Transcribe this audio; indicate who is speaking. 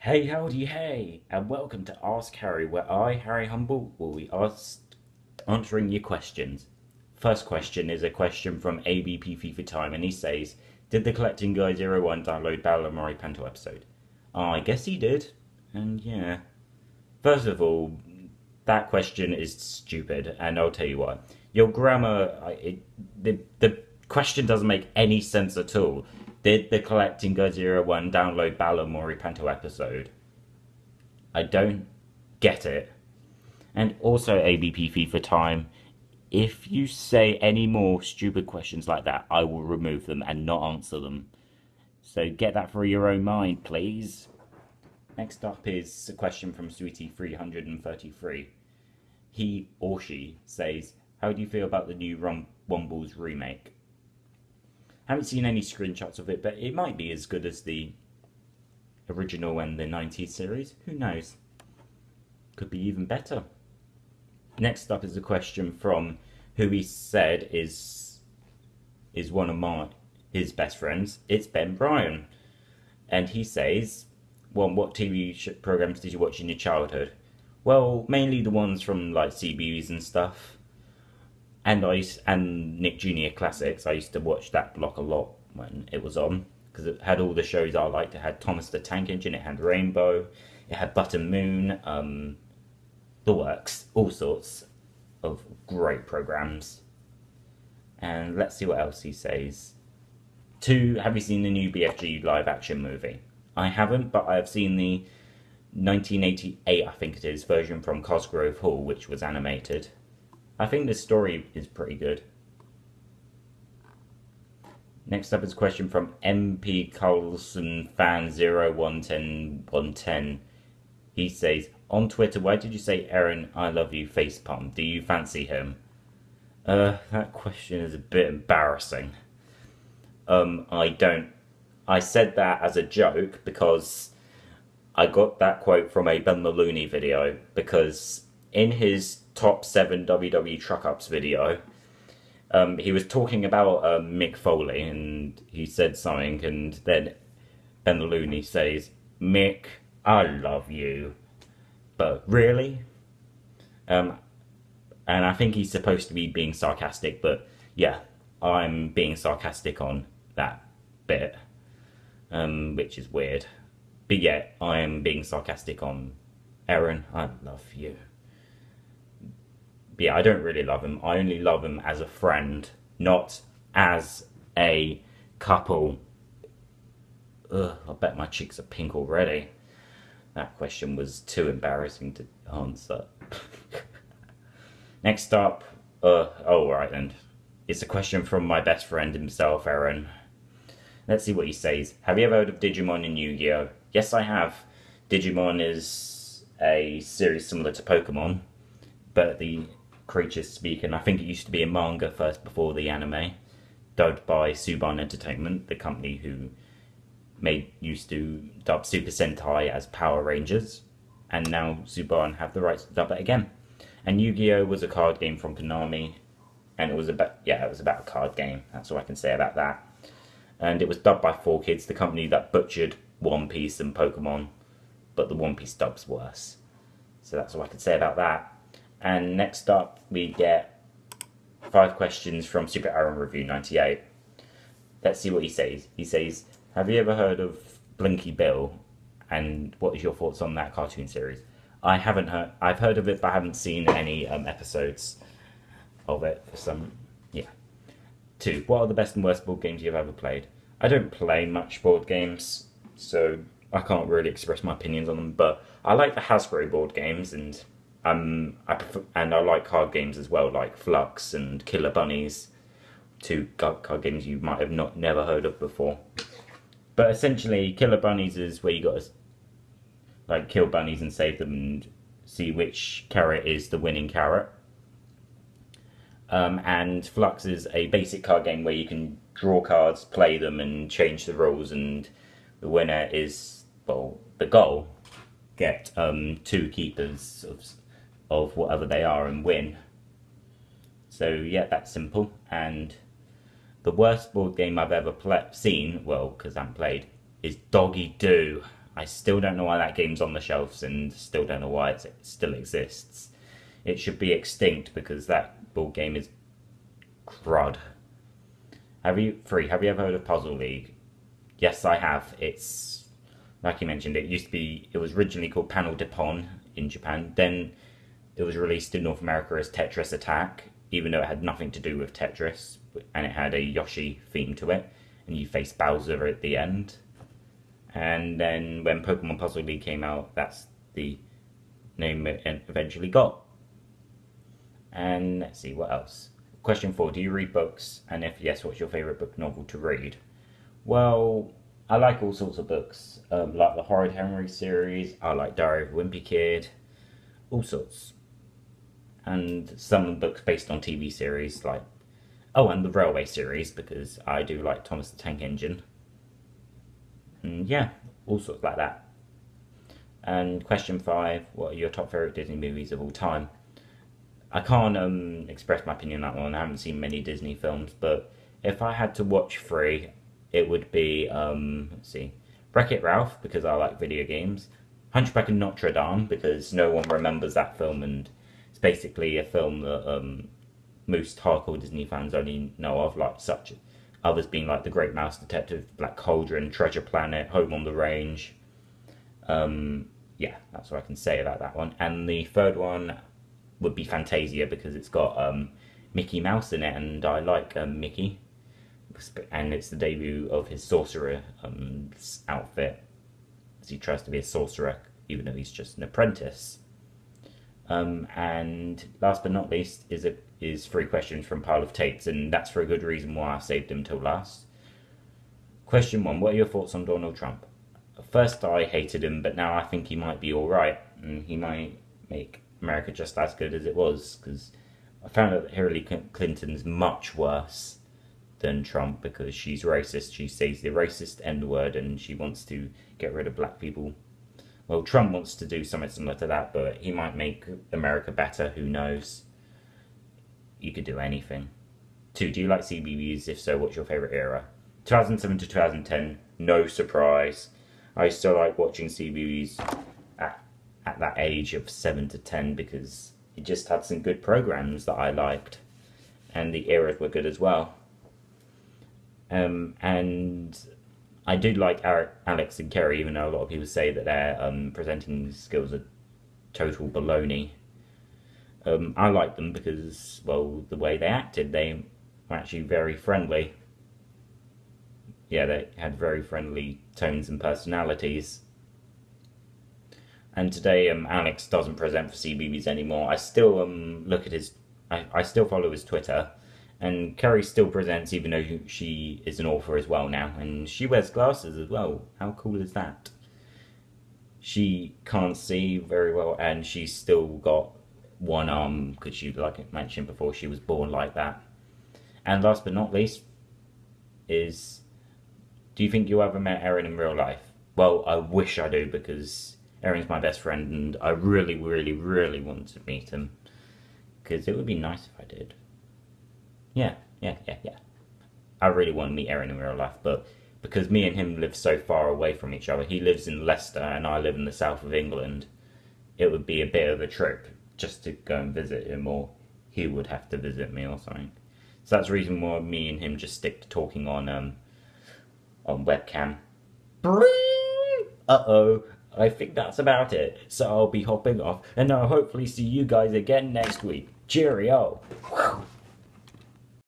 Speaker 1: Hey, howdy, hey, and welcome to Ask Harry, where I, Harry Humble, will be answering your questions. First question is a question from ABP FIFA Time, and he says, "Did the Collecting Guy 01 download Battle Mori Panto episode?" I guess he did, and yeah. First of all, that question is stupid, and I'll tell you why. Your grammar, the question doesn't make any sense at all. Did the Collecting Guy 01 download Battle Mori Panto episode? I don't get it. And also, ABP FIFA Time, if you say any more stupid questions like that, I will remove them and not answer them. So get that through your own mind, please. Next up is a question from Sweetie333. He or she says, "How do you feel about the new Wombles remake?" Haven't seen any screenshots of it, but it might be as good as the original and the 90s series. Who knows? Could be even better. Next up is a question from who he said is one of his best friends. It's Ben Bryan, and he says, "Well, what TV programs did you watch in your childhood?" Well, mainly the ones from like CBeebies and stuff, and Nick Jr. Classics. I used to watch that block a lot when it was on because it had all the shows I liked. It had Thomas the Tank Engine, it had Rainbow, it had Button Moon, the works, all sorts of great programs. And let's see what else he says. Two, have you seen the new BFG live action movie? I haven't, but I have seen the 1988, I think it is, version from Cosgrove Hall, which was animated. I think the story is pretty good. Next up is a question from MP Carlson Fan 0110110. He says, "On Twitter, why did you say Aaron, I love you facepalm? Do you fancy him?" That question is a bit embarrassing. I don't. I said that as a joke because I got that quote from a Ben Maloney video, because in his top 7 WWE truck ups video, he was talking about Mick Foley, and he said something, and then Ben Maloney says, "Mick, I love you, but really?" And I think he's supposed to be being sarcastic, but yeah, I'm being sarcastic on that bit, which is weird. But yeah, I am being sarcastic on Aaron, I love you. But yeah, I don't really love him. I only love him as a friend, not as a couple. Ugh, I bet my cheeks are pink already. That question was too embarrassing to answer. Next up, right then. It's a question from my best friend himself, Aaron. Let's see what he says. "Have you ever heard of Digimon and Yu-Gi-Oh?" Yes, I have. Digimon is a series similar to Pokemon, but the creatures speak, and I think it used to be a manga first before the anime, dubbed by Suban Entertainment, the company who used to dub Super Sentai as Power Rangers, and now Suban have the rights to dub it again. And Yu-Gi-Oh was a card game from Konami, and it was about a card game. That's all I can say about that. And it was dubbed by 4Kids, the company that butchered One Piece and Pokemon, but the One Piece dub's worse. So that's all I can say about that. And next up, we get 5 questions from Super Aaron Review 98. Let's see what he says. He says, "Have you ever heard of Blinky Bill? And what is your thoughts on that cartoon series?" I haven't heard. I've heard of it, but I haven't seen any episodes of it for some. Yeah. 2. What are the best and worst board games you've ever played? I don't play much board games, so I can't really express my opinions on them. But I like the Hasbro board games, and I like card games as well, like Flux and Killer Bunnies. 2 card games you might have never heard of before. But essentially, Killer Bunnies is where you got to like kill bunnies and save them and see which carrot is the winning carrot. And Flux is a basic card game where you can draw cards, play them, and change the rules. And the winner is, well, the goal: get 2 keepers of whatever they are and win. So yeah, that's simple. And the worst board game I've ever seen, well, because I haven't played, is Doggy Doo. I still don't know why that game's on the shelves and still don't know why it still exists. It should be extinct because that board game is crud. Have you ever heard of Puzzle League? Yes, I have. It's, like you mentioned, it was originally called Panel de Pon in Japan. Then it was released in North America as Tetris Attack, even though it had nothing to do with Tetris, and it had a Yoshi theme to it, and you face Bowser at the end. And then when Pokemon Puzzle League came out, that's the name it eventually got. And let's see, what else? Question 4, do you read books? And if yes, what's your favourite book novel to read? Well, I like all sorts of books. Like the Horrid Henry series, I like Diary of a Wimpy Kid, all sorts. And some books based on TV series, like, oh, and the Railway series, because I do like Thomas the Tank Engine. And yeah, all sorts like that. And question 5, what are your top favourite Disney movies of all time? I can't express my opinion on that one. I haven't seen many Disney films, but if I had to watch 3, it would be, let's see, Wreck-It Ralph, because I like video games, Hunchback of Notre Dame, because no one remembers that film, and it's basically a film that most hardcore Disney fans only know of, like such others being like The Great Mouse Detective, Black Cauldron, Treasure Planet, Home on the Range. Yeah, that's what I can say about that one. And the third one would be Fantasia, because it's got Mickey Mouse in it, and I like Mickey. And it's the debut of his sorcerer outfit, as he tries to be a sorcerer, even though he's just an apprentice. And last but not least is 3 questions from Pile of Tapes, and that's for a good reason why I saved them till last. Question 1, what are your thoughts on Donald Trump? First I hated him, but now I think he might be alright, and he might make America just as good as it was, because I found out that Hillary Clinton's much worse than Trump, because she's racist. She says the racist N-word, and she wants to get rid of black people. Well, Trump wants to do something similar to that, but he might make America better, who knows. You could do anything. 2, do you like CBeebies? If so, what's your favourite era? 2007 to 2010, no surprise. I still like watching CBeebies at that age of 7 to 10, because it just had some good programs that I liked, and the eras were good as well. And I do like Alex and Kerry, even though a lot of people say that their presenting skills are total baloney. I like them because, well, the way they acted, they were actually very friendly. Yeah, they had very friendly tones and personalities. And today, Alex doesn't present for CBeebies anymore. I still look at his, I still follow his Twitter, and Kerry still presents, even though she is an author as well now, and she wears glasses as well. How cool is that? She can't see very well, and she's still got one arm, because she, like I mentioned before, she was born like that. And last but not least is, do you think you ever met Erin in real life? Well, I wish I do, because Erin's my best friend, and I really, really, really want to meet him, because it would be nice if I did. Yeah. I really want to meet Erin in real life, but because me and him live so far away from each other, he lives in Leicester and I live in the south of England, it would be a bit of a trip just to go and visit him, or he would have to visit me or something. So that's the reason why me and him just stick to talking on webcam. Uh-oh, I think that's about it. So I'll be hopping off, and I'll hopefully see you guys again next week. Cheerio!